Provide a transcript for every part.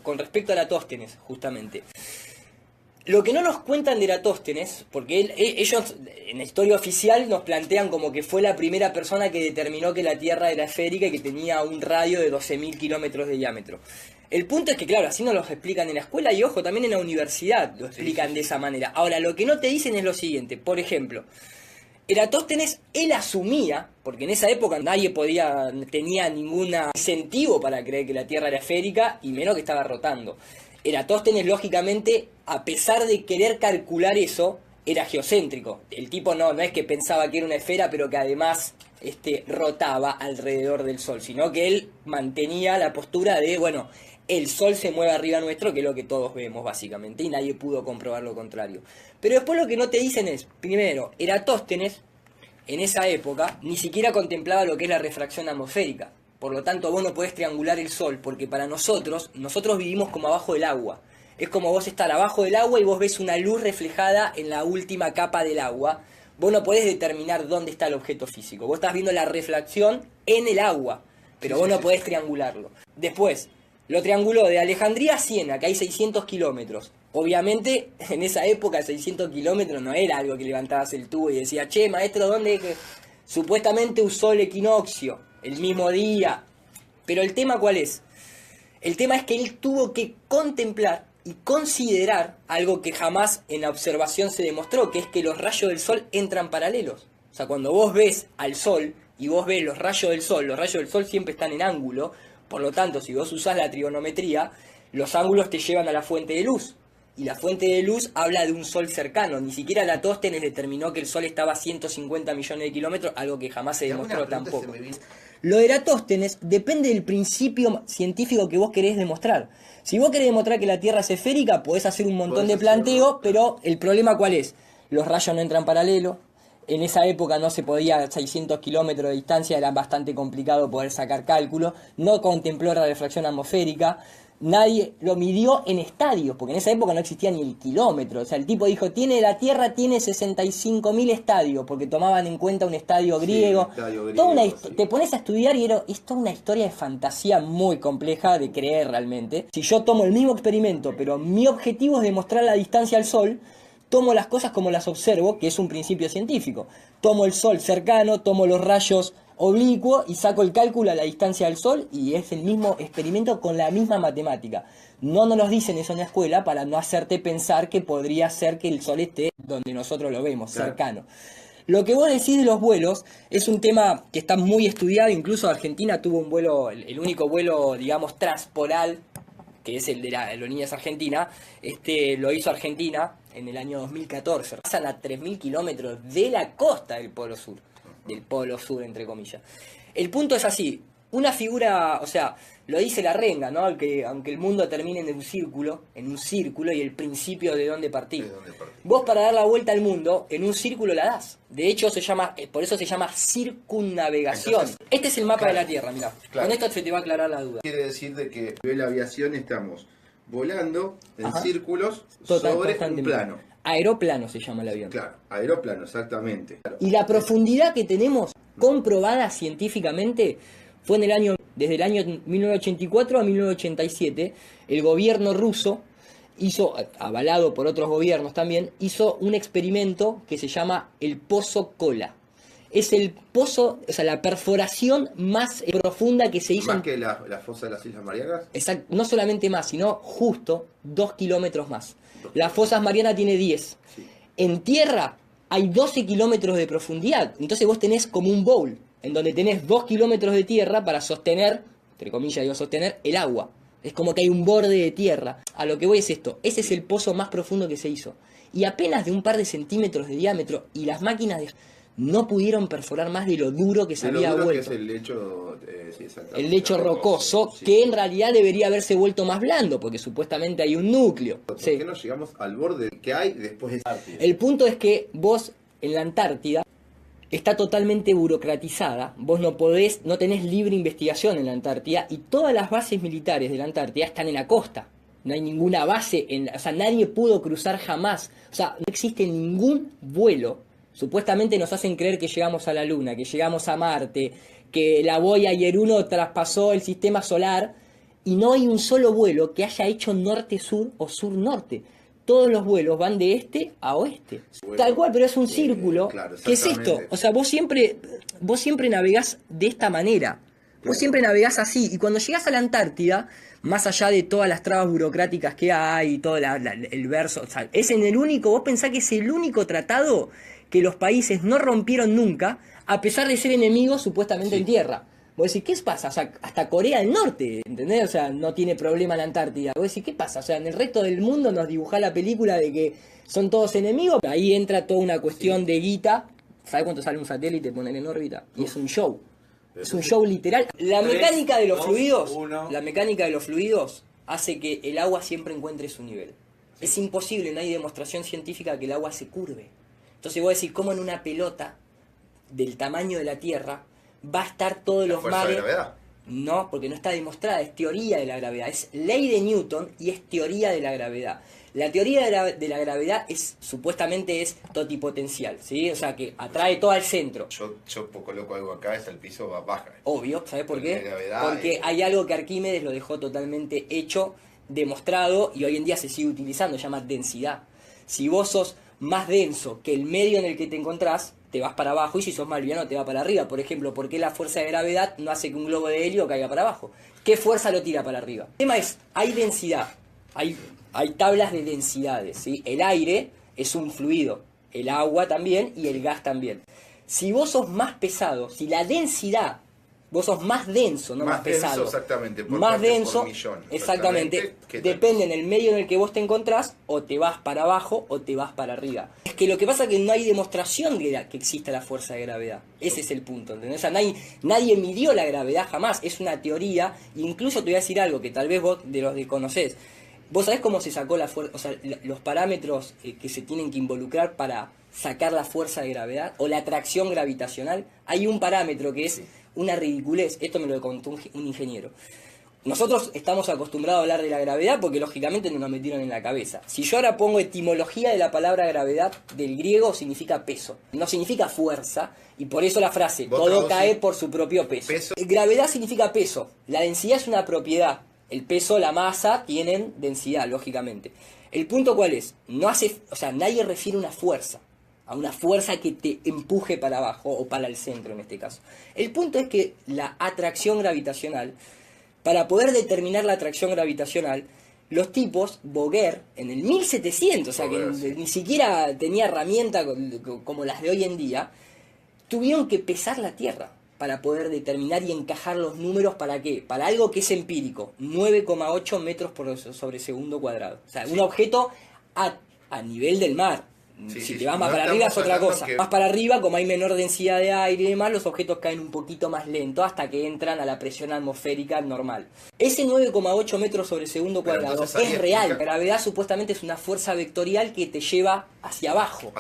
con respecto a Eratóstenes, justamente. Lo que no nos cuentan de Eratóstenes, porque ellos en la historia oficial nos plantean como que fue la primera persona que determinó que la Tierra era esférica y que tenía un radio de 12.000 kilómetros de diámetro. El punto es que, claro, así nos lo explican en la escuela y, ojo, también en la universidad lo explican de esa manera. Ahora, lo que no te dicen es lo siguiente. Por ejemplo, Eratóstenes, él asumía, porque en esa época nadie tenía ningún incentivo para creer que la Tierra era esférica y menos que estaba rotando. Eratóstenes, lógicamente, a pesar de querer calcular eso, era geocéntrico. El tipo no es que pensaba que era una esfera, pero que además rotaba alrededor del Sol, sino que él mantenía la postura de, bueno, el Sol se mueve arriba nuestro, que es lo que todos vemos básicamente, y nadie pudo comprobar lo contrario. Pero después lo que no te dicen es, primero, Eratóstenes, en esa época, ni siquiera contemplaba lo que es la refracción atmosférica. Por lo tanto, vos no podés triangular el Sol, porque para nosotros vivimos como abajo del agua. Es como vos estar abajo del agua y vos ves una luz reflejada en la última capa del agua. Vos no podés determinar dónde está el objeto físico. Vos estás viendo la reflexión en el agua, pero vos no podés triangularlo. Después, lo trianguló de Alejandría a Siena, que hay 600 kilómetros. Obviamente, en esa época 600 kilómetros no era algo que levantabas el tubo y decías, che, maestro, ¿dónde? Supuestamente usó el equinoccio el mismo día. Pero el tema, ¿cuál es? El tema es que él tuvo que contemplar y considerar algo que jamás en la observación se demostró, que es que los rayos del Sol entran paralelos. O sea, cuando vos ves al Sol y vos ves los rayos del Sol siempre están en ángulo. Por lo tanto, si vos usás la trigonometría, los ángulos te llevan a la fuente de luz. Y la fuente de luz habla de un Sol cercano. Ni siquiera Eratóstenes determinó que el Sol estaba a 150 millones de kilómetros, algo que jamás se demostró tampoco. Lo de Eratóstenes depende del principio científico que vos querés demostrar. Si vos querés demostrar que la Tierra es esférica, podés hacer un montón de planteos, pero el problema ¿cuál es? Los rayos no entran paralelo. En esa época no se podía, a 600 kilómetros de distancia era bastante complicado poder sacar cálculos. No contempló la refracción atmosférica. Nadie lo midió en estadios, porque en esa época no existía ni el kilómetro. O sea, el tipo dijo, la Tierra tiene 65.000 estadios, porque tomaban en cuenta un estadio griego. Te pones a estudiar y es toda una historia de fantasía muy compleja de creer realmente. Si yo tomo el mismo experimento, pero mi objetivo es demostrar la distancia al Sol, tomo las cosas como las observo, que es un principio científico. Tomo el Sol cercano, tomo los rayos oblicuo y saco el cálculo a la distancia del Sol y es el mismo experimento con la misma matemática. No nos lo dicen eso en la escuela para no hacerte pensar que podría ser que el Sol esté donde nosotros lo vemos, claro, cercano. Lo que vos decís de los vuelos es un tema que está muy estudiado, incluso Argentina tuvo un vuelo, el único vuelo, digamos, transpolar, que es el de la aerolíneas argentina, lo hizo Argentina en el año 2014. Pasan a 3.000 kilómetros de la costa del Polo Sur, entre comillas. El punto es así, una figura, o sea, lo dice la renga, ¿no? Aunque el mundo termine en un círculo y el principio de dónde partir. Vos para dar la vuelta al mundo, en un círculo la das. De hecho, por eso se llama circunnavegación. Entonces, este es el mapa, claro, de la Tierra, mirá. Claro. Con esto se te va a aclarar la duda. Quiere decir de que en la aviación estamos volando en círculos sobre un plano. Aeroplano se llama el avión. Claro, aeroplano, exactamente. Claro. Y la profundidad que tenemos comprobada científicamente fue desde el año 1984 a 1987, el gobierno ruso hizo, avalado por otros gobiernos también, hizo un experimento que se llama el Pozo Kola. Es el pozo, o sea, la perforación más profunda que se hizo. ¿Más que la fosa de las Islas Marianas? Exacto, no solamente más, sino justo 2 kilómetros más. Las fosas Marianas tiene 10. Sí. En tierra hay 12 kilómetros de profundidad. Entonces vos tenés como un bowl, en donde tenés 2 kilómetros de tierra para sostener, entre comillas digo sostener, el agua. Es como que hay un borde de tierra. A lo que voy es esto, ese es el pozo más profundo que se hizo. Y apenas de un par de centímetros de diámetro, y las máquinas no pudieron perforar más de lo duro que se había vuelto. Que es el lecho, el lecho rocoso, sí, que en realidad debería haberse vuelto más blando, porque supuestamente hay un núcleo. ¿Por qué no llegamos al borde que hay después de Antártida? El punto es que vos en la Antártida está totalmente burocratizada, vos no tenés libre investigación en la Antártida, y todas las bases militares de la Antártida están en la costa. No hay ninguna base, o sea, nadie pudo cruzar jamás. O sea, no existe ningún vuelo. Supuestamente nos hacen creer que llegamos a la Luna, que llegamos a Marte, que la Voyager 1 traspasó el sistema solar, y no hay un solo vuelo que haya hecho norte-sur o sur-norte. Todos los vuelos van de este a oeste. Bueno, tal cual, pero es un círculo. Claro, ¿qué es esto? O sea, vos siempre navegás de esta manera. Vos siempre navegás así. Y cuando llegás a la Antártida, más allá de todas las trabas burocráticas que hay y todo el verso, o sea, es en el único, vos pensás que es el único tratado que los países no rompieron nunca, a pesar de ser enemigos supuestamente en tierra. Vos decís, ¿qué pasa? O sea, hasta Corea del Norte, ¿entendés? O sea, no tiene problema la Antártida. Vos decís, ¿qué pasa? O sea, en el resto del mundo nos dibujá la película de que son todos enemigos. Ahí entra toda una cuestión de guita. ¿Sabés cuánto sale un satélite poner en órbita? Y es un show. Es un show literal. La mecánica de los fluidos hace que el agua siempre encuentre su nivel. Es imposible, no hay demostración científica que el agua se curve. Entonces vos decís, ¿cómo en una pelota del tamaño de la Tierra va a estar todos los mares? ¿La gravedad? No, porque no está demostrada, es teoría de la gravedad, es ley de Newton y es teoría de la gravedad. La teoría de la gravedad supuestamente es totipotencial, ¿sí? O sea, que atrae todo al centro. Yo coloco algo acá, es el piso baja. Obvio, ¿sabes por qué? Porque hay algo que Arquímedes lo dejó totalmente hecho, demostrado, y hoy en día se sigue utilizando, se llama densidad. Si vos sos más denso que el medio en el que te encontrás, te vas para abajo, y si sos más liviano te va para arriba. Por ejemplo, ¿por qué la fuerza de gravedad no hace que un globo de helio caiga para abajo? ¿Qué fuerza lo tira para arriba? El tema es, hay densidad, hay tablas de densidades, ¿sí? El aire es un fluido, el agua también y el gas también. Si vos sos más pesado, si la densidad, vos sos más denso, no más pesado. Exactamente, más denso, por millón, exactamente. Depende en el medio en el que vos te encontrás, o te vas para abajo o te vas para arriba. Es que lo que pasa es que no hay demostración de que exista la fuerza de gravedad. Ese es el punto, ¿entendés? O sea, nadie midió la gravedad jamás, es una teoría. Incluso te voy a decir algo que tal vez vos de los desconocés. ¿Vos sabés cómo se sacó la fuerza, o sea, los parámetros que se tienen que involucrar para sacar la fuerza de gravedad o la atracción gravitacional? Hay un parámetro que es una ridiculez. Esto me lo contó un ingeniero. Nosotros estamos acostumbrados a hablar de la gravedad porque lógicamente nos metieron en la cabeza. Si yo ahora pongo etimología de la palabra gravedad, del griego significa peso, no significa fuerza, y por eso la frase, todo cae por su propio peso. Gravedad significa peso, la densidad es una propiedad. El peso, la masa, tienen densidad, lógicamente. ¿El punto cuál es? Nadie refiere una fuerza, a una fuerza que te empuje para abajo o para el centro en este caso. El punto es que la atracción gravitacional, para poder determinar la atracción gravitacional, los tipos, Bouguer, en el 1700, o sea que ni siquiera tenía herramientas como las de hoy en día, tuvieron que pesar la Tierra para poder determinar y encajar los números. ¿Para qué? Para algo que es empírico, 9,8 metros sobre segundo cuadrado. O sea, un objeto a nivel del mar. Si te vas más para arriba es otra cosa. Más para arriba, como hay menor densidad de aire y demás, los objetos caen un poquito más lento hasta que entran a la presión atmosférica normal. Ese 9,8 metros sobre segundo cuadrado es real. La gravedad supuestamente es una fuerza vectorial que te lleva hacia abajo.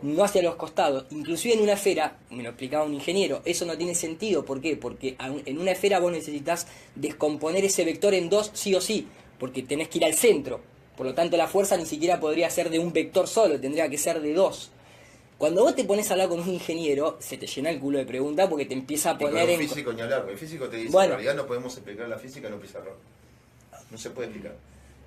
No hacia los costados. Inclusive en una esfera, me lo explicaba un ingeniero, eso no tiene sentido. ¿Por qué? Porque en una esfera vos necesitas descomponer ese vector en dos sí o sí, porque tenés que ir al centro. Por lo tanto, la fuerza ni siquiera podría ser de un vector solo, tendría que ser de dos. Cuando vos te pones a hablar con un ingeniero, se te llena el culo de preguntas porque te empieza a poner en... físico ni hablar, porque el físico te dice, en realidad no podemos explicar la física en un pizarrón. No se puede explicar.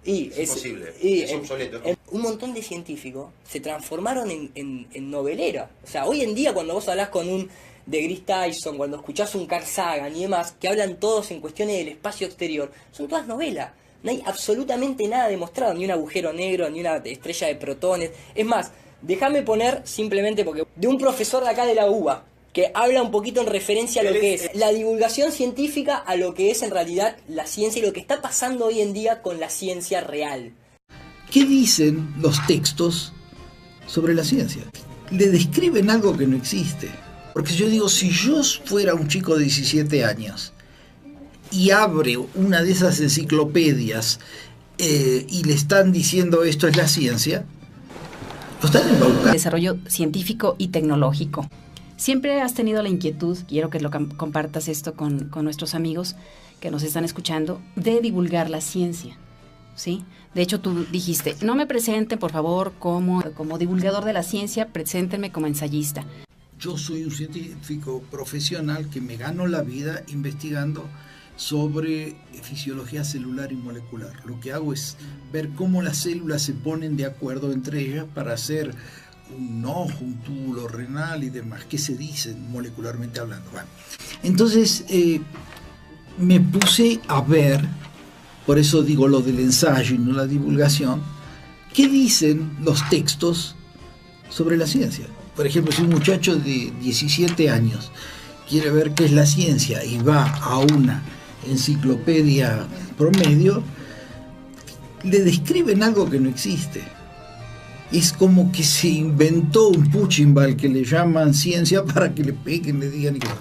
Es imposible, es obsoleto. Un montón de científicos se transformaron en noveleros. O sea, hoy en día cuando vos hablás con un deGrasse Tyson, cuando escuchás un Carl Sagan y demás, que hablan todos en cuestiones del espacio exterior, son todas novelas. No hay absolutamente nada demostrado, ni un agujero negro, ni una estrella de protones. Es más, déjame poner simplemente porque de un profesor de acá de la UBA, que habla un poquito en referencia a lo que es la divulgación científica, a lo que es en realidad la ciencia y lo que está pasando hoy en día con la ciencia real. ¿Qué dicen los textos sobre la ciencia? Le describen algo que no existe. Porque yo digo, si yo fuera un chico de 17 años y abre una de esas enciclopedias y le están diciendo esto es la ciencia, lo están embaucando. Desarrollo científico y tecnológico. Siempre has tenido la inquietud, quiero que lo compartas esto con nuestros amigos que nos están escuchando, de divulgar la ciencia, ¿sí? De hecho, tú dijiste, no me presenten, por favor, como divulgador de la ciencia, preséntenme como ensayista. Yo soy un científico profesional que me gano la vida investigando sobre fisiología celular y molecular. Lo que hago es ver cómo las células se ponen de acuerdo entre ellas para hacer un ojo, un túbulo renal y demás. ¿Qué se dicen molecularmente hablando? Bueno, entonces me puse a ver, por eso digo lo del ensayo y no la divulgación, qué dicen los textos sobre la ciencia. Por ejemplo, si un muchacho de 17 años quiere ver qué es la ciencia y va a una enciclopedia promedio, le describen algo que no existe. Es como que se inventó un puchimbal que le llaman ciencia para que le peguen, le digan y que no.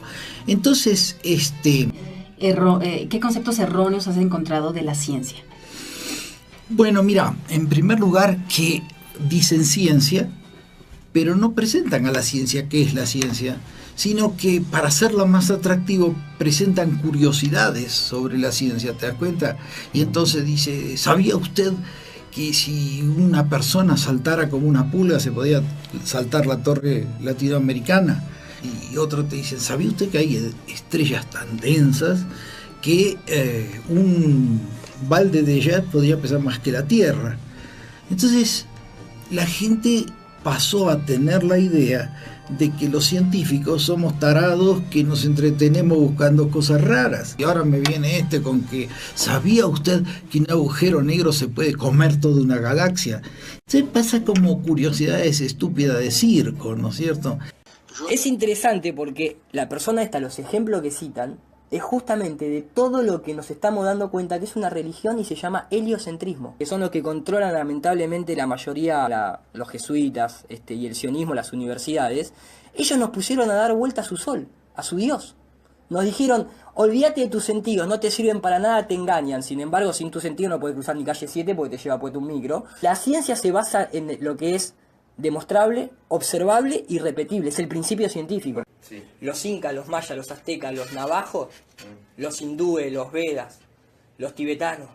Entonces, ¿qué conceptos erróneos has encontrado de la ciencia? Bueno, mira, en primer lugar que dicen ciencia, pero no presentan a la ciencia qué es la ciencia, sino que para hacerla más atractivo presentan curiosidades sobre la ciencia, ¿te das cuenta? Y entonces dice, ¿sabía usted que si una persona saltara como una pulga se podía saltar la torre latinoamericana? Y otro te dice, ¿sabía usted que hay estrellas tan densas que un balde de ellas podría pesar más que la Tierra? Entonces la gente pasó a tener la idea de que los científicos somos tarados que nos entretenemos buscando cosas raras. Y ahora me viene con que, ¿sabía usted que un agujero negro se puede comer toda una galaxia? Se pasa como curiosidades estúpidas de circo, ¿no es cierto? Es interesante porque la persona esta, los ejemplos que citan, es justamente de todo lo que nos estamos dando cuenta que es una religión y se llama heliocentrismo, que son los que controlan lamentablemente la mayoría, los jesuitas y el sionismo, las universidades. Ellos nos pusieron a dar vuelta a su sol, a su Dios. Nos dijeron, olvídate de tus sentidos, no te sirven para nada, te engañan. Sin embargo, sin tus sentidos no puedes cruzar ni calle 7 porque te lleva puesto un micro. La ciencia se basa en lo que es demostrable, observable y repetible. Es el principio científico. Sí. Los incas, los mayas, los aztecas, los navajos, los hindúes, los vedas, los tibetanos,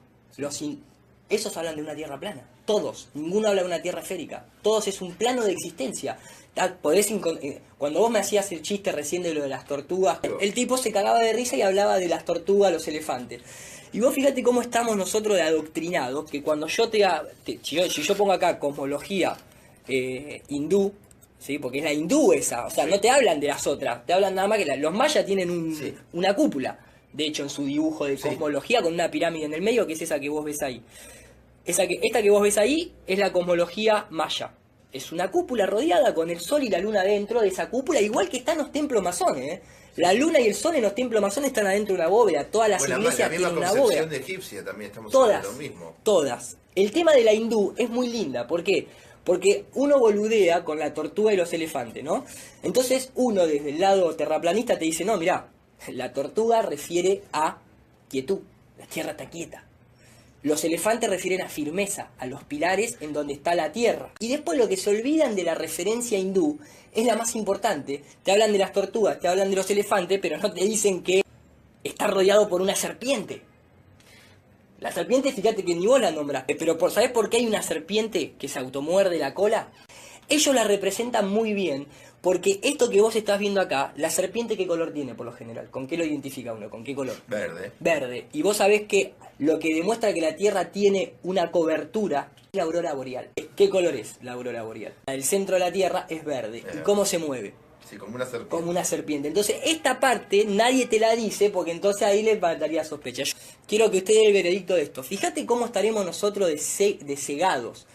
esos hablan de una tierra plana. Todos. Ninguno habla de una tierra esférica. Todos es un plano de existencia. Cuando vos me hacías el chiste recién de lo de las tortugas, el tipo se cagaba de risa y hablaba de las tortugas, los elefantes. Y vos fíjate cómo estamos nosotros de adoctrinados, que cuando yo si yo pongo acá cosmología hindú, ¿sí? Porque es la hindú esa, o sea, sí. No te hablan de las otras, te hablan nada más que los mayas tienen una cúpula, de hecho en su dibujo de cosmología con una pirámide en el medio, que es esa que vos ves ahí. Esta que vos ves ahí es la cosmología maya. Es una cúpula rodeada con el sol y la luna dentro de esa cúpula, igual que están los templos masones, ¿eh? La luna y el sol en los templos masones están adentro de una bóveda, todas las iglesias tienen una bóveda. La egipcia también estamos todas, hablando lo mismo. Todas. El tema de la hindú es muy linda, ¿por qué? Porque uno boludea con la tortuga y los elefantes, ¿no? Entonces uno desde el lado terraplanista te dice, no, mirá, la tortuga refiere a quietud, la tierra está quieta. Los elefantes refieren a firmeza, a los pilares en donde está la tierra. Y después lo que se olvidan de la referencia hindú es la más importante. Te hablan de las tortugas, te hablan de los elefantes, pero no te dicen que está rodeado por una serpiente. La serpiente, fíjate que ni vos la nombraste, pero ¿sabés por qué hay una serpiente que se automuerde la cola? Ellos la representan muy bien, porque esto que vos estás viendo acá, la serpiente, ¿qué color tiene por lo general? ¿Con qué lo identifica uno? ¿Con qué color? Verde. Verde. Y vos sabés que lo que demuestra que la Tierra tiene una cobertura es la aurora boreal. ¿Qué color es la aurora boreal? El centro de la Tierra es verde. ¿Y cómo se mueve? Sí, como una serpiente. Como una serpiente. Entonces, esta parte nadie te la dice porque entonces ahí les daría sospecha. Yo quiero que usted dé el veredicto de esto. Fíjate cómo estaremos nosotros de cegados.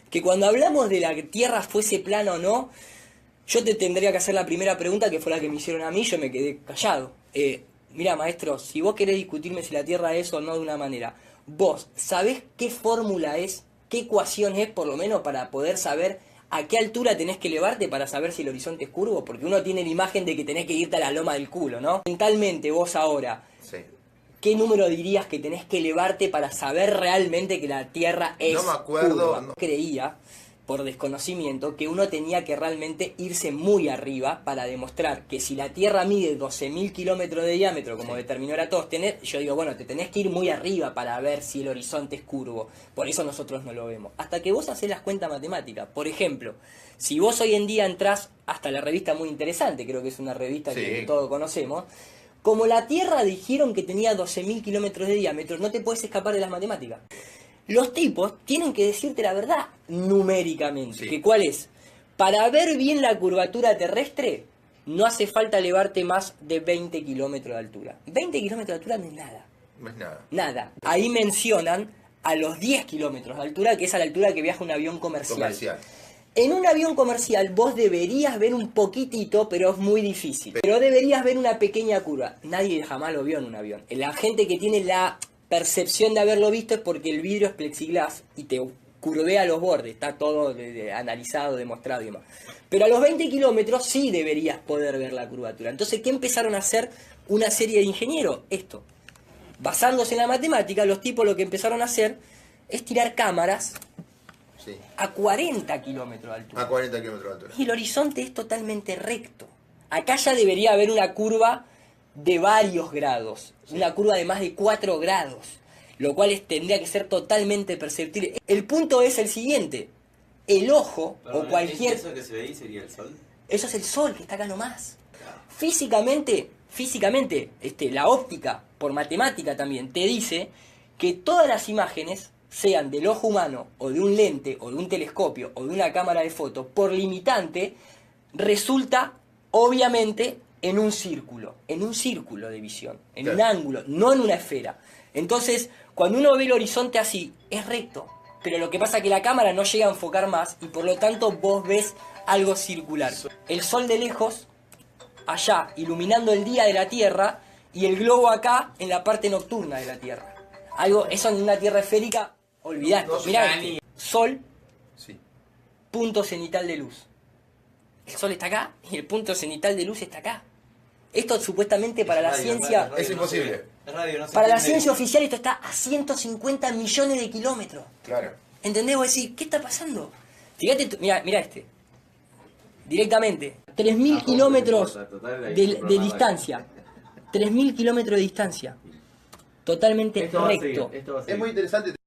Que cuando hablamos de la Tierra fuese plana o no, yo te tendría que hacer la primera pregunta, que fue la que me hicieron a mí, yo me quedé callado. Mira, maestro, si vos querés discutirme si la Tierra es o no de una manera, vos sabés qué fórmula es, qué ecuación es, por lo menos para poder saber a qué altura tenés que elevarte para saber si el horizonte es curvo, porque uno tiene la imagen de que tenés que irte a la loma del culo, ¿no? Mentalmente vos ahora, sí. ¿Qué número dirías que tenés que elevarte para saber realmente que la Tierra es curva? No me acuerdo. No. Creía, por desconocimiento, que uno tenía que realmente irse muy arriba para demostrar que si la Tierra mide 12.000 kilómetros de diámetro, como determinó Eratóstenes, yo digo, bueno, te tenés que ir muy arriba para ver si el horizonte es curvo. Por eso nosotros no lo vemos. Hasta que vos hacés las cuentas matemáticas. Por ejemplo, si vos hoy en día entrás hasta la revista Muy Interesante, creo que es una revista que todos conocemos, Como la Tierra dijeron que tenía 12.000 kilómetros de diámetro, no te puedes escapar de las matemáticas. Los tipos tienen que decirte la verdad numéricamente. ¿Que cuál es? Para ver bien la curvatura terrestre, no hace falta elevarte más de 20 kilómetros de altura. 20 kilómetros de altura no es nada. No es nada. Nada. Ahí mencionan a los 10 kilómetros de altura, que es a la altura que viaja un avión comercial. En un avión comercial vos deberías ver un poquitito, pero es muy difícil. Pero deberías ver una pequeña curva. Nadie jamás lo vio en un avión. La gente que tiene la percepción de haberlo visto es porque el vidrio es plexiglas y te curvea los bordes. Está todo analizado, demostrado y demás. Pero a los 20 kilómetros sí deberías poder ver la curvatura. Entonces, ¿qué empezaron a hacer una serie de ingenieros? Esto. Basándose en la matemática, los tipos lo que empezaron a hacer es tirar cámaras a 40 kilómetros de altura. A 40 kilómetros de altura. Y el horizonte es totalmente recto. Acá ya debería haber una curva de varios grados. Una curva de más de 4 grados. Lo cual tendría que ser totalmente perceptible. El punto es el siguiente. El ojo o cualquier... ¿Eso que se ve ahí sería el sol? Eso es el sol, que está acá nomás. Físicamente, la óptica, por matemática también, te dice que todas las imágenes, sean del ojo humano, o de un lente, o de un telescopio, o de una cámara de fotos, por limitante, resulta, obviamente, en un círculo de visión, en un ángulo, no en una esfera. Entonces, cuando uno ve el horizonte así, es recto, pero lo que pasa es que la cámara no llega a enfocar más, y por lo tanto vos ves algo circular. El sol de lejos, allá, iluminando el día de la Tierra, y el globo acá, en la parte nocturna de la Tierra. Eso en una Tierra esférica, olvidate. Mirá, sol, punto cenital de luz. El sol está acá y el punto cenital de luz está acá. Esto supuestamente para la ciencia... Es imposible. Para la ciencia oficial esto está a 150 millones de kilómetros. Claro. ¿Entendés? Vos decís, ¿qué está pasando? Fíjate, mirá este. Directamente. 3.000 kilómetros de distancia. 3.000 kilómetros de distancia. Totalmente recto. Es muy interesante.